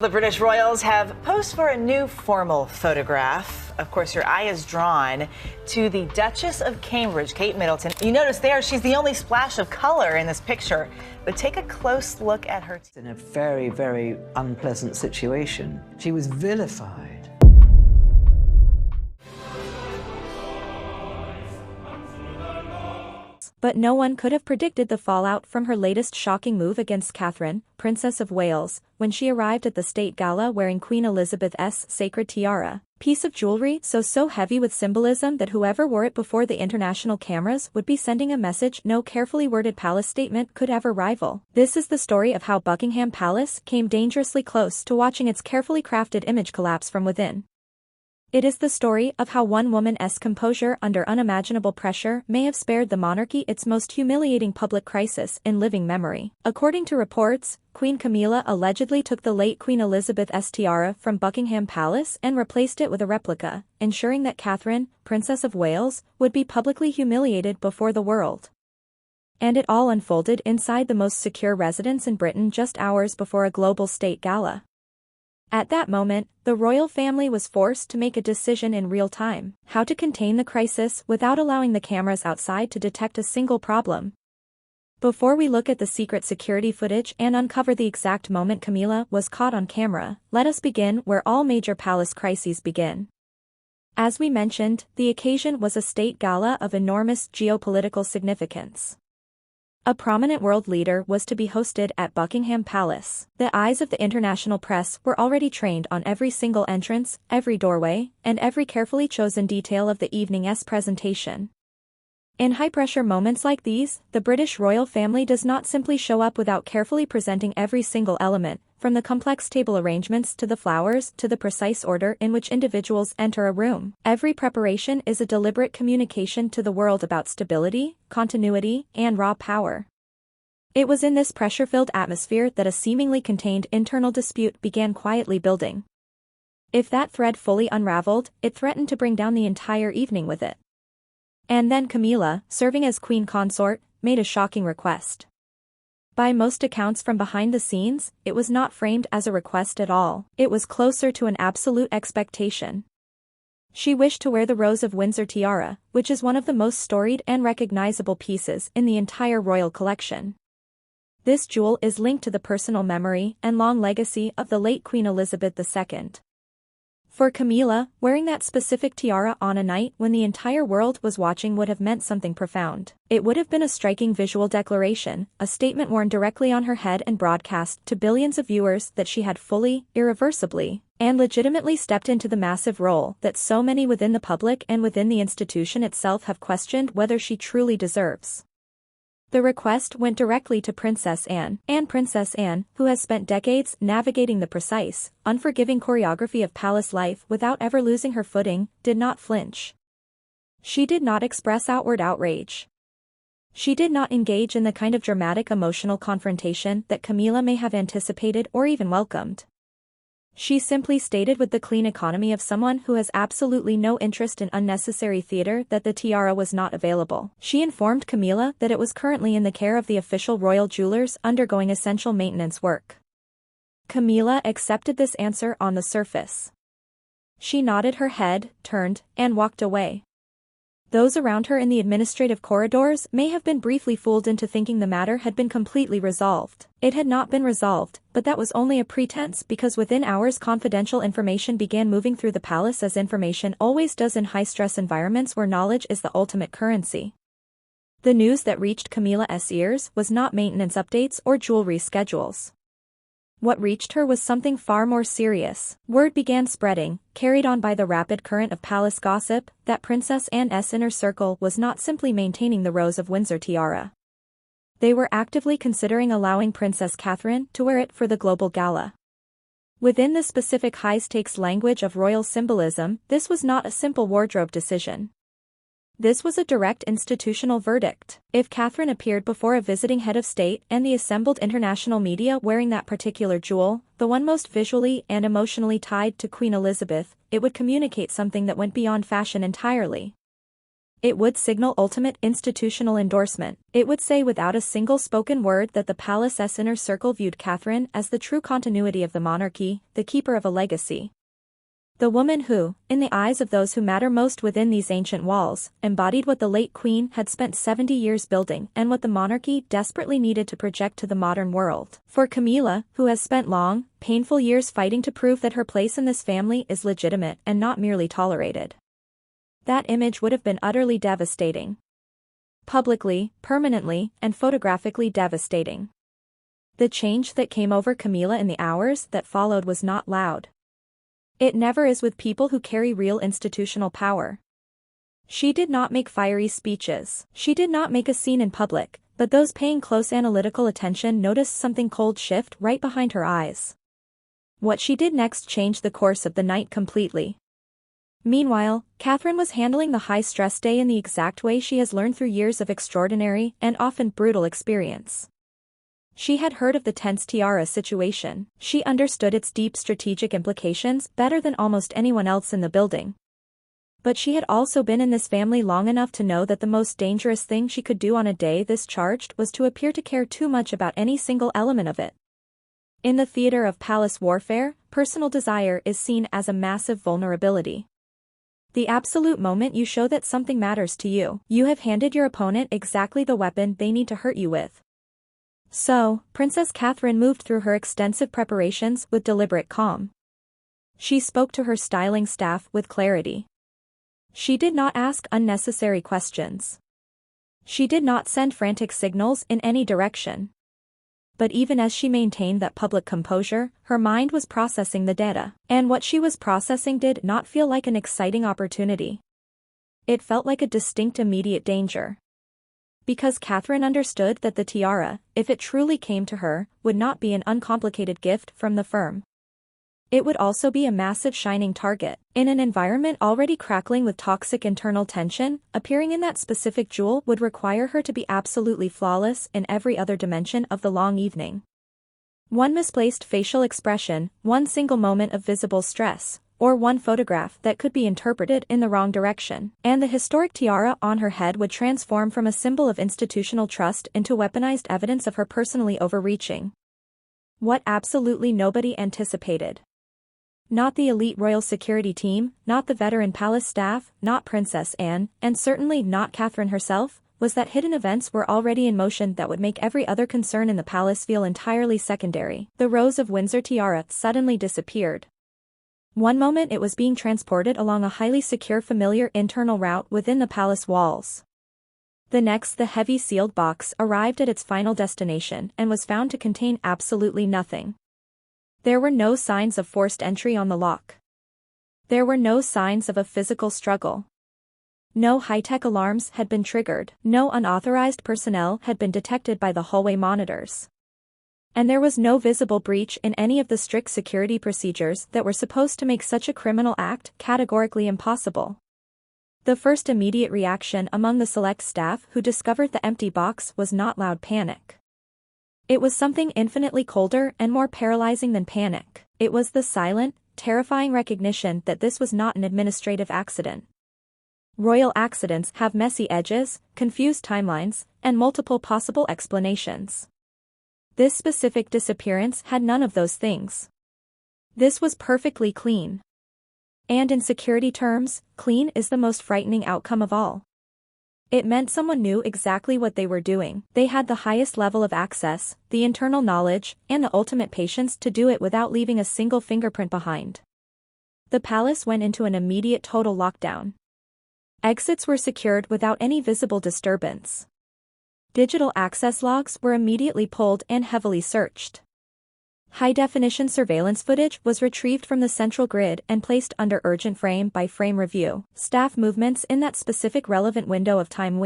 The British royals have posed for a new formal photograph. Of course, your eye is drawn to the Duchess of Cambridge, Kate Middleton. You notice there, she's the only splash of color in this picture. But take a close look at her. In a very, very unpleasant situation. She was vilified. But no one could have predicted the fallout from her latest shocking move against Catherine, Princess of Wales, when she arrived at the state gala wearing Queen Elizabeth's sacred tiara, piece of jewelry so heavy with symbolism that whoever wore it before the international cameras would be sending a message no carefully worded palace statement could ever rival. This is the story of how Buckingham Palace came dangerously close to watching its carefully crafted image collapse from within. It is the story of how one woman's composure under unimaginable pressure may have spared the monarchy its most humiliating public crisis in living memory. According to reports, Queen Camilla allegedly took the late Queen Elizabeth's tiara from Buckingham Palace and replaced it with a replica, ensuring that Catherine, Princess of Wales, would be publicly humiliated before the world. And it all unfolded inside the most secure residence in Britain just hours before a global state gala. At that moment, the royal family was forced to make a decision in real time: how to contain the crisis without allowing the cameras outside to detect a single problem. Before we look at the secret security footage and uncover the exact moment Camilla was caught on camera, let us begin where all major palace crises begin. As we mentioned, the occasion was a state gala of enormous geopolitical significance. A prominent world leader was to be hosted at Buckingham Palace. The eyes of the international press were already trained on every single entrance, every doorway, and every carefully chosen detail of the evening's presentation. In high-pressure moments like these, the British royal family does not simply show up without carefully presenting every single element, from the complex table arrangements to the flowers to the precise order in which individuals enter a room. Every preparation is a deliberate communication to the world about stability, continuity, and raw power. It was in this pressure-filled atmosphere that a seemingly contained internal dispute began quietly building. If that thread fully unraveled, it threatened to bring down the entire evening with it. And then Camilla, serving as queen consort, made a shocking request. By most accounts from behind the scenes, it was not framed as a request at all. It was closer to an absolute expectation. She wished to wear the Rose of Windsor tiara, which is one of the most storied and recognizable pieces in the entire royal collection. This jewel is linked to the personal memory and long legacy of the late Queen Elizabeth II. For Camilla, wearing that specific tiara on a night when the entire world was watching would have meant something profound. It would have been a striking visual declaration, a statement worn directly on her head and broadcast to billions of viewers that she had fully, irreversibly, and legitimately stepped into the massive role that so many within the public and within the institution itself have questioned whether she truly deserves. The request went directly to Princess Anne, who has spent decades navigating the precise, unforgiving choreography of palace life without ever losing her footing, did not flinch. She did not express outward outrage. She did not engage in the kind of dramatic emotional confrontation that Camilla may have anticipated or even welcomed. She simply stated with the clean economy of someone who has absolutely no interest in unnecessary theater that the tiara was not available. She informed Camilla that it was currently in the care of the official royal jewelers undergoing essential maintenance work. Camilla accepted this answer on the surface. She nodded her head, turned, and walked away. Those around her in the administrative corridors may have been briefly fooled into thinking the matter had been completely resolved. It had not been resolved, but that was only a pretense because within hours confidential information began moving through the palace as information always does in high-stress environments where knowledge is the ultimate currency. The news that reached Camilla's ears was not maintenance updates or jewelry schedules. What reached her was something far more serious. Word began spreading, carried on by the rapid current of palace gossip, that Princess Anne's inner circle was not simply maintaining the Rose of Windsor tiara. They were actively considering allowing Princess Catherine to wear it for the global gala. Within the specific high-stakes language of royal symbolism, this was not a simple wardrobe decision. This was a direct institutional verdict. If Catherine appeared before a visiting head of state and the assembled international media wearing that particular jewel, the one most visually and emotionally tied to Queen Elizabeth, it would communicate something that went beyond fashion entirely. It would signal ultimate institutional endorsement. It would say without a single spoken word that the palace's inner circle viewed Catherine as the true continuity of the monarchy, the keeper of a legacy. The woman who, in the eyes of those who matter most within these ancient walls, embodied what the late queen had spent 70 years building and what the monarchy desperately needed to project to the modern world. For Camilla, who has spent long, painful years fighting to prove that her place in this family is legitimate and not merely tolerated. That image would have been utterly devastating. Publicly, permanently, and photographically devastating. The change that came over Camilla in the hours that followed was not loud. It never is with people who carry real institutional power. She did not make fiery speeches. She did not make a scene in public, but those paying close analytical attention noticed something cold shift right behind her eyes. What she did next changed the course of the night completely. Meanwhile, Catherine was handling the high-stress day in the exact way she has learned through years of extraordinary and often brutal experience. She had heard of the tense Tiara situation. She understood its deep strategic implications better than almost anyone else in the building. But she had also been in this family long enough to know that the most dangerous thing she could do on a day this charged was to appear to care too much about any single element of it. In the theater of palace warfare, personal desire is seen as a massive vulnerability. The absolute moment you show that something matters to you, you have handed your opponent exactly the weapon they need to hurt you with. So, Princess Catherine moved through her extensive preparations with deliberate calm. She spoke to her styling staff with clarity. She did not ask unnecessary questions. She did not send frantic signals in any direction. But even as she maintained that public composure, her mind was processing the data. And what she was processing did not feel like an exciting opportunity. It felt like a distinct immediate danger. Because Catherine understood that the tiara, if it truly came to her, would not be an uncomplicated gift from the firm. It would also be a massive shining target. In an environment already crackling with toxic internal tension, appearing in that specific jewel would require her to be absolutely flawless in every other dimension of the long evening. One misplaced facial expression, one single moment of visible stress, or one photograph that could be interpreted in the wrong direction, and the historic tiara on her head would transform from a symbol of institutional trust into weaponized evidence of her personally overreaching. What absolutely nobody anticipated. Not the elite royal security team, not the veteran palace staff, not Princess Anne, and certainly not Catherine herself, was that hidden events were already in motion that would make every other concern in the palace feel entirely secondary. The Rose of Windsor tiara suddenly disappeared. One moment it was being transported along a highly secure familiar internal route within the palace walls. The next the heavy sealed box arrived at its final destination and was found to contain absolutely nothing. There were no signs of forced entry on the lock. There were no signs of a physical struggle. No high-tech alarms had been triggered. No unauthorized personnel had been detected by the hallway monitors. And there was no visible breach in any of the strict security procedures that were supposed to make such a criminal act categorically impossible. The first immediate reaction among the select staff who discovered the empty box was not loud panic. It was something infinitely colder and more paralyzing than panic. It was the silent, terrifying recognition that this was not an administrative accident. Royal accidents have messy edges, confused timelines, and multiple possible explanations. This specific disappearance had none of those things. This was perfectly clean. And in security terms, clean is the most frightening outcome of all. It meant someone knew exactly what they were doing. They had the highest level of access, the internal knowledge, and the ultimate patience to do it without leaving a single fingerprint behind. The palace went into an immediate total lockdown. Exits were secured without any visible disturbance. Digital access logs were immediately pulled and heavily searched. High-definition surveillance footage was retrieved from the central grid and placed under urgent frame-by-frame review. Staff movements in that specific relevant window of time